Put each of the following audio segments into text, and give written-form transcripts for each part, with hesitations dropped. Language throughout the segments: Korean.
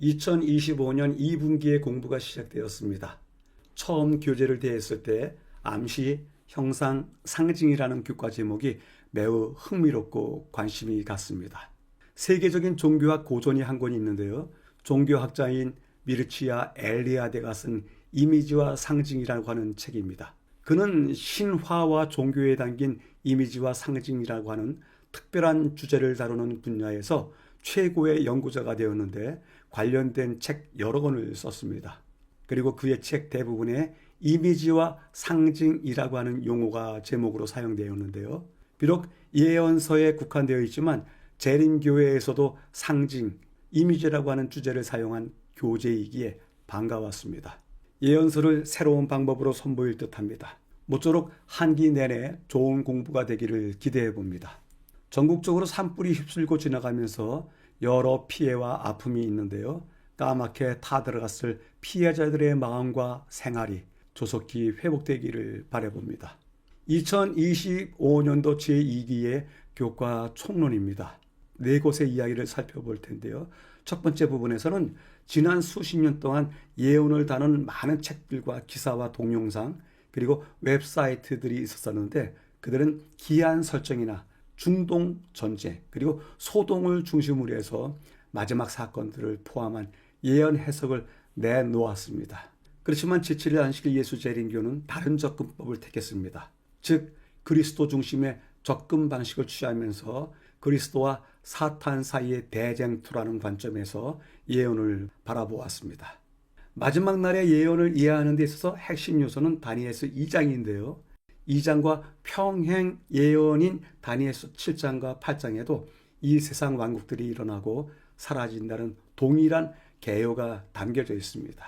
2025년 2분기에 공부가 시작되었습니다. 처음 교재를 대했을 때 암시, 형상, 상징이라는 교과 제목이 매우 흥미롭고 관심이 갔습니다. 세계적인 종교학 고전이 한 권이 있는데요. 종교학자인 미르치아 엘리아데가 쓴 이미지와 상징이라고 하는 책입니다. 그는 신화와 종교에 담긴 이미지와 상징이라고 하는 특별한 주제를 다루는 분야에서 최고의 연구자가 되었는데 관련된 책 여러 권을 썼습니다. 그리고 그의 책 대부분에 이미지와 상징이라고 하는 용어가 제목으로 사용되었는데요. 비록 예언서에 국한되어 있지만 재림교회에서도 상징, 이미지라고 하는 주제를 사용한 교재이기에 반가웠습니다. 예언서를 새로운 방법으로 선보일 듯합니다. 모쪼록 한 기 내내 좋은 공부가 되기를 기대해 봅니다. 전국적으로 산불이 휩쓸고 지나가면서 여러 피해와 아픔이 있는데요. 까맣게 타들어갔을 피해자들의 마음과 생활이 조속히 회복되기를 바라봅니다. 2025년도 제2기의 교과 총론입니다. 네 곳의 이야기를 살펴볼 텐데요. 첫 번째 부분에서는 지난 수십 년 동안 예언을 다룬 많은 책들과 기사와 동영상 그리고 웹사이트들이 있었는데 그들은 기한 설정이나 중동 전쟁 그리고 소동을 중심으로 해서 마지막 사건들을 포함한 예언 해석을 내놓았습니다. 그렇지만 제7일 안식일 예수 재림교는 다른 접근법을 택했습니다. 즉 그리스도 중심의 접근 방식을 취하면서 그리스도와 사탄 사이의 대쟁투라는 관점에서 예언을 바라보았습니다. 마지막 날의 예언을 이해하는 데 있어서 핵심 요소는 다니엘서 2장인데요. 2장과 평행 예언인 다니엘서 7장과 8장에도 이 세상 왕국들이 일어나고 사라진다는 동일한 개요가 담겨져 있습니다.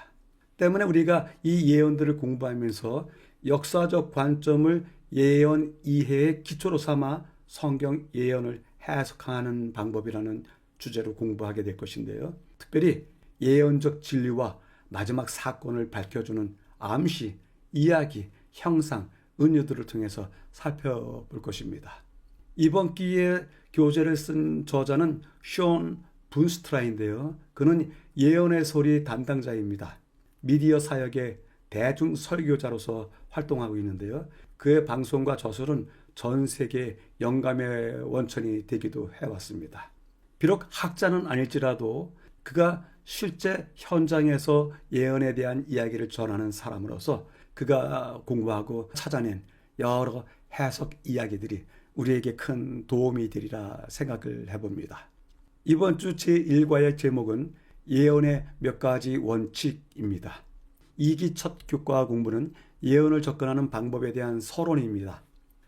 때문에 우리가 이 예언들을 공부하면서 역사적 관점을 예언 이해의 기초로 삼아 성경 예언을 해석하는 방법이라는 주제로 공부하게 될 것인데요. 특별히 예언적 진리와 마지막 사건을 밝혀주는 암시, 이야기, 형상, 은유들을 통해서 살펴볼 것입니다. 이번 기회에 교재를 쓴 저자는 숀 분스트라인데요. 그는 예언의 소리 담당자입니다. 미디어 사역의 대중 설교자로서 활동하고 있는데요. 그의 방송과 저술은 전 세계 영감의 원천이 되기도 해왔습니다. 비록 학자는 아닐지라도 그가 실제 현장에서 예언에 대한 이야기를 전하는 사람으로서 그가 공부하고 찾아낸 여러 해석 이야기들이 우리에게 큰 도움이 되리라 생각을 해봅니다. 이번 주 제1과의 제목은 예언의 몇 가지 원칙입니다. 2기 첫 교과 공부는 예언을 접근하는 방법에 대한 서론입니다.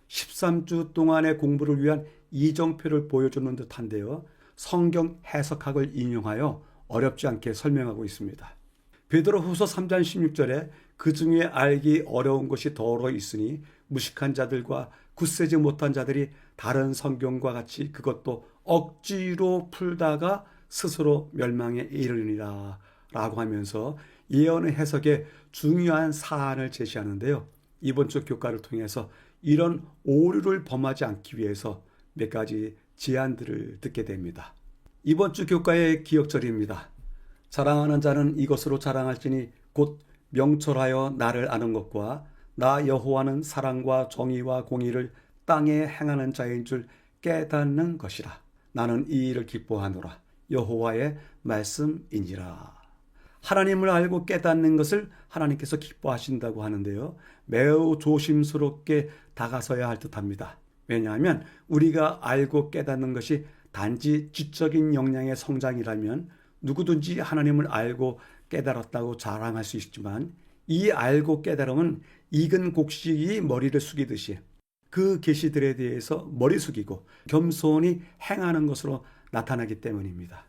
13주 동안의 공부를 위한 이정표를 보여주는 듯한데요. 성경 해석학을 인용하여 어렵지 않게 설명하고 있습니다. 베드로후서 3장 16절에 그 중에 알기 어려운 것이 더러 있으니 무식한 자들과 굳세지 못한 자들이 다른 성경과 같이 그것도 억지로 풀다가 스스로 멸망에 이르리라 라고 하면서 예언의 해석에 중요한 사안을 제시하는데요. 이번 주 교과를 통해서 이런 오류를 범하지 않기 위해서 몇 가지 제안들을 듣게 됩니다. 이번 주 교과의 기억절입니다. 자랑하는 자는 이것으로 자랑할지니 곧 명철하여 나를 아는 것과 나 여호와는 사랑과 정의와 공의를 땅에 행하는 자인 줄 깨닫는 것이라. 나는 이 일을 기뻐하노라. 여호와의 말씀이니라. 하나님을 알고 깨닫는 것을 하나님께서 기뻐하신다고 하는데요. 매우 조심스럽게 다가서야 할 듯합니다. 왜냐하면 우리가 알고 깨닫는 것이 단지 지적인 역량의 성장이라면 누구든지 하나님을 알고 깨달았다고 자랑할 수 있지만 이 알고 깨달음은 익은 곡식이 머리를 숙이듯이 그 계시들에 대해서 머리 숙이고 겸손히 행하는 것으로 나타나기 때문입니다.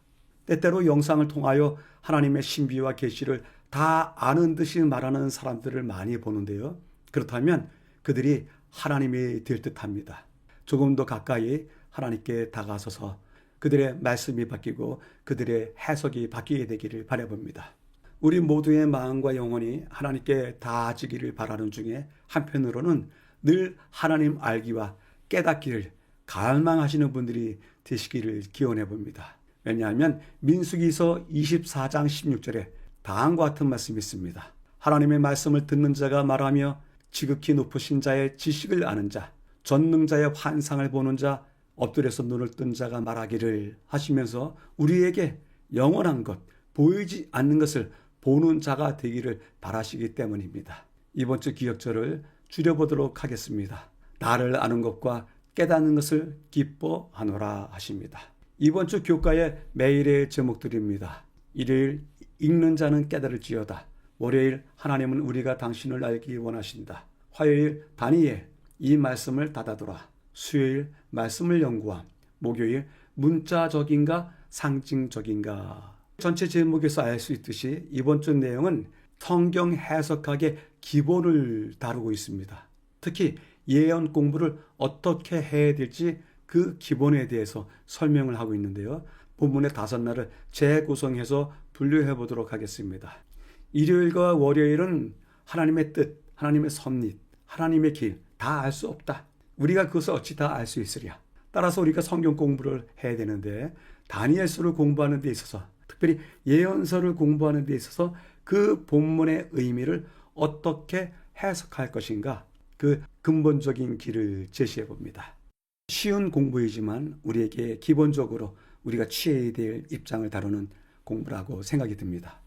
때때로 영상을 통하여 하나님의 신비와 계시를 다 아는 듯이 말하는 사람들을 많이 보는데요. 그렇다면 그들이 하나님이 될 듯합니다. 조금 더 가까이 하나님께 다가서서 그들의 말씀이 바뀌고 그들의 해석이 바뀌게 되기를 바라봅니다. 우리 모두의 마음과 영혼이 하나님께 닿아지기를 바라는 중에 한편으로는 늘 하나님 알기와 깨닫기를 갈망하시는 분들이 되시기를 기원해 봅니다. 왜냐하면 민수기서 24장 16절에 다음과 같은 말씀이 있습니다. 하나님의 말씀을 듣는 자가 말하며 지극히 높으신 자의 지식을 아는 자, 전능자의 환상을 보는 자, 엎드려서 눈을 뜬 자가 말하기를 하시면서 우리에게 영원한 것, 보이지 않는 것을 보는 자가 되기를 바라시기 때문입니다. 이번 주 기억절을 줄여보도록 하겠습니다. 나를 아는 것과 깨닫는 것을 기뻐하노라 하십니다. 이번 주 교과의 매일의 제목들입니다. 일요일 읽는 자는 깨달을지어다. 월요일 하나님은 우리가 당신을 알기 원하신다. 화요일 다니엘 이 말씀을 닫아둬라. 수요일 말씀을 연구함. 목요일 문자적인가 상징적인가. 전체 제목에서 알 수 있듯이 이번 주 내용은 성경 해석학의 기본을 다루고 있습니다. 특히 예언 공부를 어떻게 해야 될지 그 기본에 대해서 설명을 하고 있는데요. 본문의 5날을 재구성해서 분류해 보도록 하겠습니다. 일요일과 월요일은 하나님의 뜻, 하나님의 섭리, 하나님의 길 다 알 수 없다. 우리가 그것을 어찌 다 알 수 있으랴. 따라서 우리가 성경 공부를 해야 되는데 다니엘서를 공부하는 데 있어서 특별히 예언서를 공부하는 데 있어서 그 본문의 의미를 어떻게 해석할 것인가 그 근본적인 길을 제시해 봅니다. 쉬운 공부이지만 우리에게 기본적으로 우리가 취해야 될 입장을 다루는 공부라고 생각이 듭니다.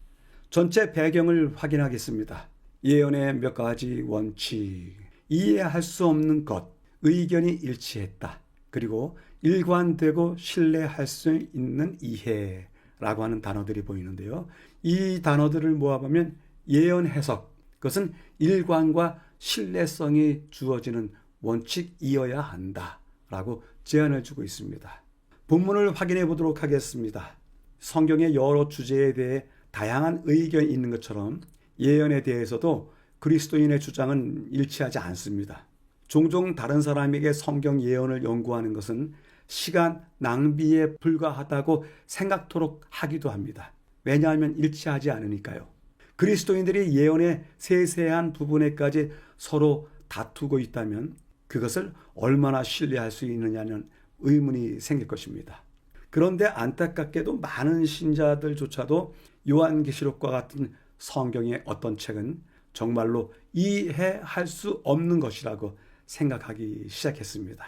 전체 배경을 확인하겠습니다. 예언의 몇 가지 원칙, 이해할 수 없는 것, 의견이 일치했다. 그리고 일관되고 신뢰할 수 있는 이해라고 하는 단어들이 보이는데요. 이 단어들을 모아보면 예언 해석, 그것은 일관과 신뢰성이 주어지는 원칙이어야 한다라고 제안을 주고 있습니다. 본문을 확인해 보도록 하겠습니다. 성경의 여러 주제에 대해 다양한 의견이 있는 것처럼 예언에 대해서도 그리스도인의 주장은 일치하지 않습니다. 종종 다른 사람에게 성경 예언을 연구하는 것은 시간 낭비에 불과하다고 생각토록 하기도 합니다. 왜냐하면 일치하지 않으니까요. 그리스도인들이 예언의 세세한 부분에까지 서로 다투고 있다면 그것을 얼마나 신뢰할 수 있느냐는 의문이 생길 것입니다. 그런데 안타깝게도 많은 신자들조차도 요한계시록과 같은 성경의 어떤 책은 정말로 이해할 수 없는 것이라고 생각하기 시작했습니다.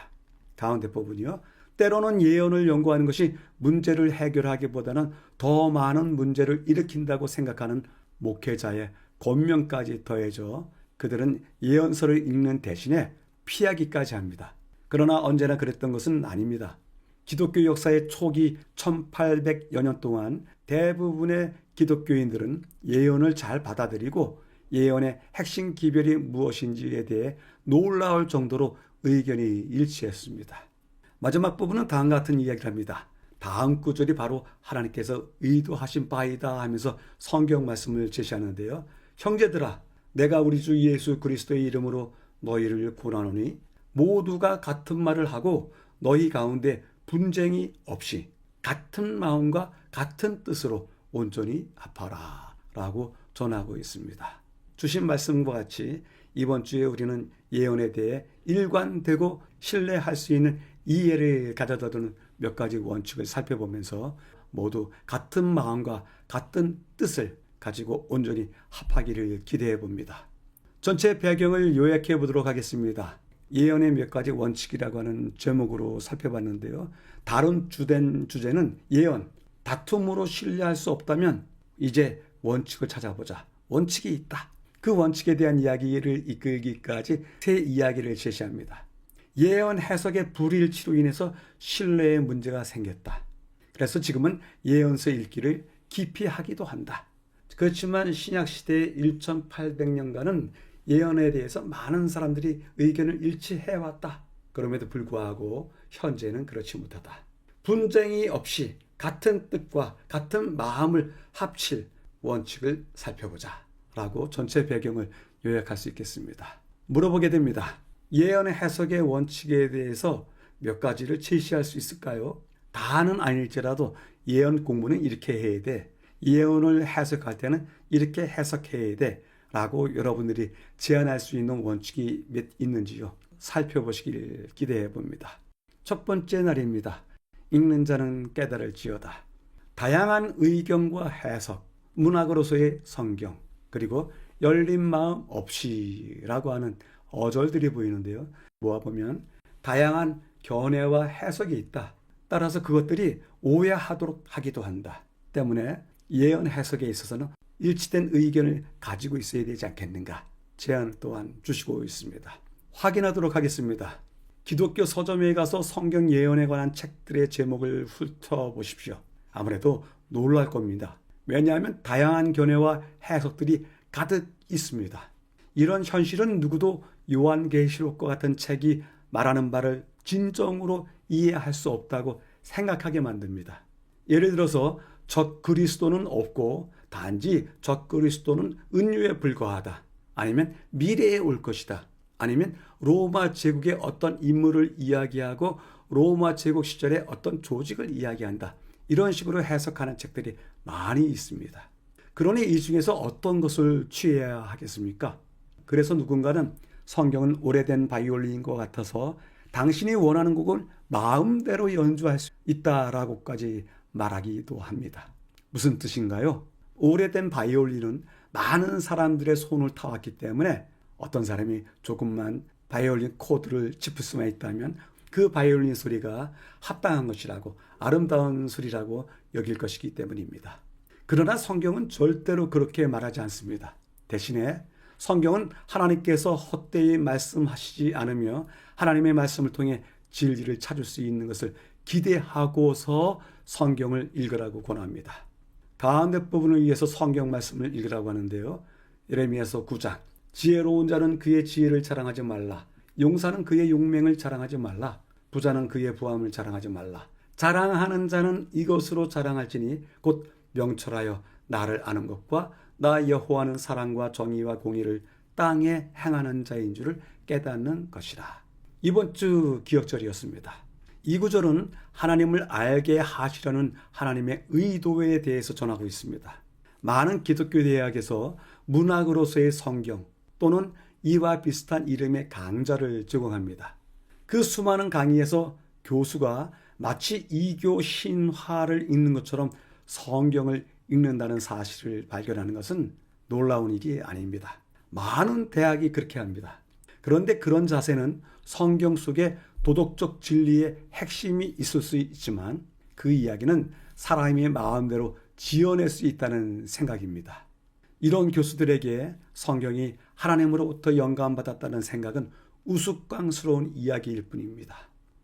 가운데 부분이요. 때로는 예언을 연구하는 것이 문제를 해결하기보다는 더 많은 문제를 일으킨다고 생각하는 목회자의 권면까지 더해져 그들은 예언서를 읽는 대신에 피하기까지 합니다. 그러나 언제나 그랬던 것은 아닙니다. 기독교 역사의 초기 1800여 년 동안 대부분의 기독교인들은 예언을 잘 받아들이고 예언의 핵심 기별이 무엇인지에 대해 놀라울 정도로 의견이 일치했습니다. 마지막 부분은 다음과 같은 이야기를 합니다. 다음 구절이 바로 하나님께서 의도하신 바이다 하면서 성경 말씀을 제시하는데요. 형제들아, 내가 우리 주 예수 그리스도의 이름으로 너희를 권하노니 모두가 같은 말을 하고 너희 가운데 분쟁이 없이 같은 마음과 같은 뜻으로 온전히 합하라 라고 전하고 있습니다. 주신 말씀과 같이 이번 주에 우리는 예언에 대해 일관되고 신뢰할 수 있는 이해를 가져다 두는 몇 가지 원칙을 살펴보면서 모두 같은 마음과 같은 뜻을 가지고 온전히 합하기를 기대해 봅니다. 전체 배경을 요약해 보도록 하겠습니다. 예언의 몇 가지 원칙이라고 하는 제목으로 살펴봤는데요. 다른 주된 주제는 예언, 다툼으로 신뢰할 수 없다면 이제 원칙을 찾아보자. 원칙이 있다. 그 원칙에 대한 이야기를 이끌기까지 세 이야기를 제시합니다. 예언 해석의 불일치로 인해서 신뢰에 문제가 생겼다. 그래서 지금은 예언서 읽기를 기피하기도 한다. 그렇지만 신약시대의 1800년간은 예언에 대해서 많은 사람들이 의견을 일치해왔다. 그럼에도 불구하고 현재는 그렇지 못하다. 분쟁이 없이 같은 뜻과 같은 마음을 합칠 원칙을 살펴보자 라고 전체 배경을 요약할 수 있겠습니다. 물어보게 됩니다. 예언의 해석의 원칙에 대해서 몇 가지를 제시할 수 있을까요? 다는 아닐지라도 예언 공부는 이렇게 해야 돼. 예언을 해석할 때는 이렇게 해석해야 돼. 라고 여러분들이 제안할 수 있는 원칙이 몇 있는지요. 살펴보시길 기대해 봅니다. 첫 번째 날입니다. 읽는 자는 깨달을지어다. 다양한 의견과 해석, 문학으로서의 성경, 그리고 열린 마음 없이라고 하는 어절들이 보이는데요. 모아보면 다양한 견해와 해석이 있다. 따라서 그것들이 오해하도록 하기도 한다. 때문에 예언 해석에 있어서는 일치된 의견을 가지고 있어야 되지 않겠는가 제안 또한 주시고 있습니다. 확인하도록 하겠습니다. 기독교 서점에 가서 성경 예언에 관한 책들의 제목을 훑어보십시오. 아무래도 놀랄 겁니다. 왜냐하면 다양한 견해와 해석들이 가득 있습니다. 이런 현실은 누구도 요한계시록과 같은 책이 말하는 바를 진정으로 이해할 수 없다고 생각하게 만듭니다. 예를 들어서 적그리스도는 없고 단지 적그리스도는 은유에 불과하다. 아니면 미래에 올 것이다. 아니면 로마 제국의 어떤 인물을 이야기하고 로마 제국 시절의 어떤 조직을 이야기한다. 이런 식으로 해석하는 책들이 많이 있습니다. 그러니 이 중에서 어떤 것을 취해야 하겠습니까? 그래서 누군가는 성경은 오래된 바이올린인 것 같아서 당신이 원하는 곡을 마음대로 연주할 수 있다라고까지 말하기도 합니다. 무슨 뜻인가요? 오래된 바이올린은 많은 사람들의 손을 타왔기 때문에 어떤 사람이 조금만 바이올린 코드를 짚을 수만 있다면 그 바이올린 소리가 합당한 것이라고 아름다운 소리라고 여길 것이기 때문입니다. 그러나 성경은 절대로 그렇게 말하지 않습니다. 대신에 성경은 하나님께서 헛되이 말씀하시지 않으며 하나님의 말씀을 통해 진리를 찾을 수 있는 것을 기대하고서 성경을 읽으라고 권합니다. 가운데 부분을 위해서 성경 말씀을 읽으라고 하는데요. 예레미야서 9장 지혜로운 자는 그의 지혜를 자랑하지 말라. 용사는 그의 용맹을 자랑하지 말라. 부자는 그의 부함을 자랑하지 말라. 자랑하는 자는 이것으로 자랑할지니 곧 명철하여 나를 아는 것과 나 여호와는 사랑과 정의와 공의를 땅에 행하는 자인 줄을 깨닫는 것이라. 이번 주 기억절이었습니다. 이 구절은 하나님을 알게 하시려는 하나님의 의도에 대해서 전하고 있습니다. 많은 기독교 대학에서 문학으로서의 성경 또는 이와 비슷한 이름의 강좌를 제공합니다. 그 수많은 강의에서 교수가 마치 이교 신화를 읽는 것처럼 성경을 읽는다는 사실을 발견하는 것은 놀라운 일이 아닙니다. 많은 대학이 그렇게 합니다. 그런데 그런 자세는 성경 속에 도덕적 진리의 핵심이 있을 수 있지만 그 이야기는 사람의 마음대로 지어낼 수 있다는 생각입니다. 이런 교수들에게 성경이 하나님으로부터 영감받았다는 생각은 우스꽝스러운 이야기일 뿐입니다.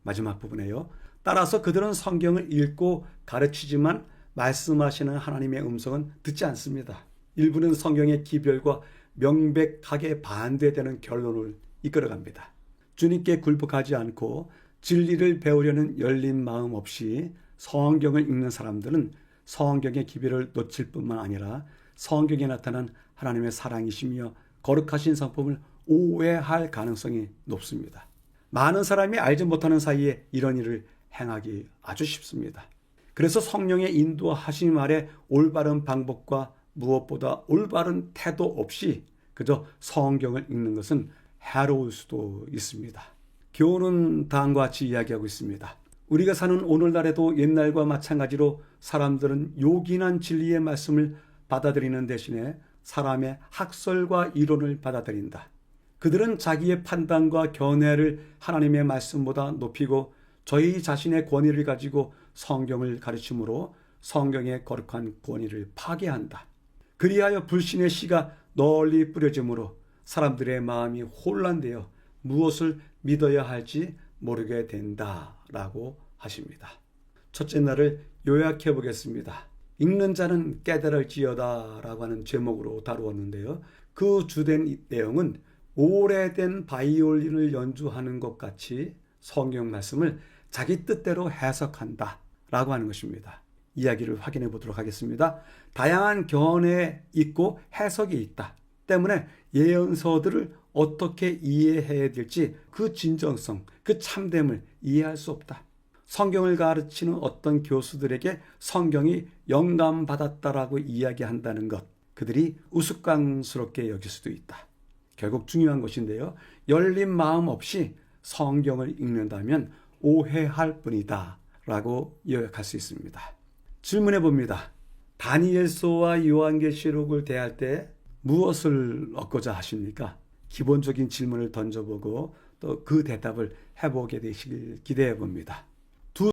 마지막 부분에요. 따라서 그들은 성경을 읽고 가르치지만 말씀하시는 하나님의 음성은 듣지 않습니다. 일부는 성경의 기별과 명백하게 반대되는 결론을 이끌어갑니다. 주님께 굴복하지 않고 진리를 배우려는 열린 마음 없이 성경을 읽는 사람들은 성경의 기별을 놓칠 뿐만 아니라 성경에 나타난 하나님의 사랑이시며 거룩하신 성품을 오해할 가능성이 높습니다. 많은 사람이 알지 못하는 사이에 이런 일을 행하기 아주 쉽습니다. 그래서 성령의 인도하심 아래 올바른 방법과 무엇보다 올바른 태도 없이 그저 성경을 읽는 것은 해로울 수도 있습니다. 교훈은 다음과 같이 이야기하고 있습니다. 우리가 사는 오늘날에도 옛날과 마찬가지로 사람들은 요긴한 진리의 말씀을 받아들이는 대신에 사람의 학설과 이론을 받아들인다. 그들은 자기의 판단과 견해를 하나님의 말씀보다 높이고 저희 자신의 권위를 가지고 성경을 가르침으로 성경의 거룩한 권위를 파괴한다. 그리하여 불신의 씨가 널리 뿌려지므로 사람들의 마음이 혼란되어 무엇을 믿어야 할지 모르게 된다라고 하십니다. 첫째 날을 요약해 보겠습니다. 읽는 자는 깨달을지어다라고 하는 제목으로 다루었는데요. 그 주된 내용은 오래된 바이올린을 연주하는 것 같이 성경 말씀을 자기 뜻대로 해석한다 라고 하는 것입니다. 이야기를 확인해 보도록 하겠습니다. 다양한 견해 있고 해석이 있다 때문에 예언서들을 어떻게 이해해야 될지 그 진정성, 그 참됨을 이해할 수 없다. 성경을 가르치는 어떤 교수들에게 성경이 영감받았다라고 이야기한다는 것, 그들이 우스꽝스럽게 여길 수도 있다. 결국 중요한 것인데요. 열린 마음 없이 성경을 읽는다면 오해할 뿐이다 라고 요약할 수 있습니다. 질문해 봅니다. 다니엘서와 요한계시록을 대할 때 무엇을 얻고자 하십니까? 기본적인 질문을 던져보고 또 그 대답을 해보게 되시길 기대해 봅니다.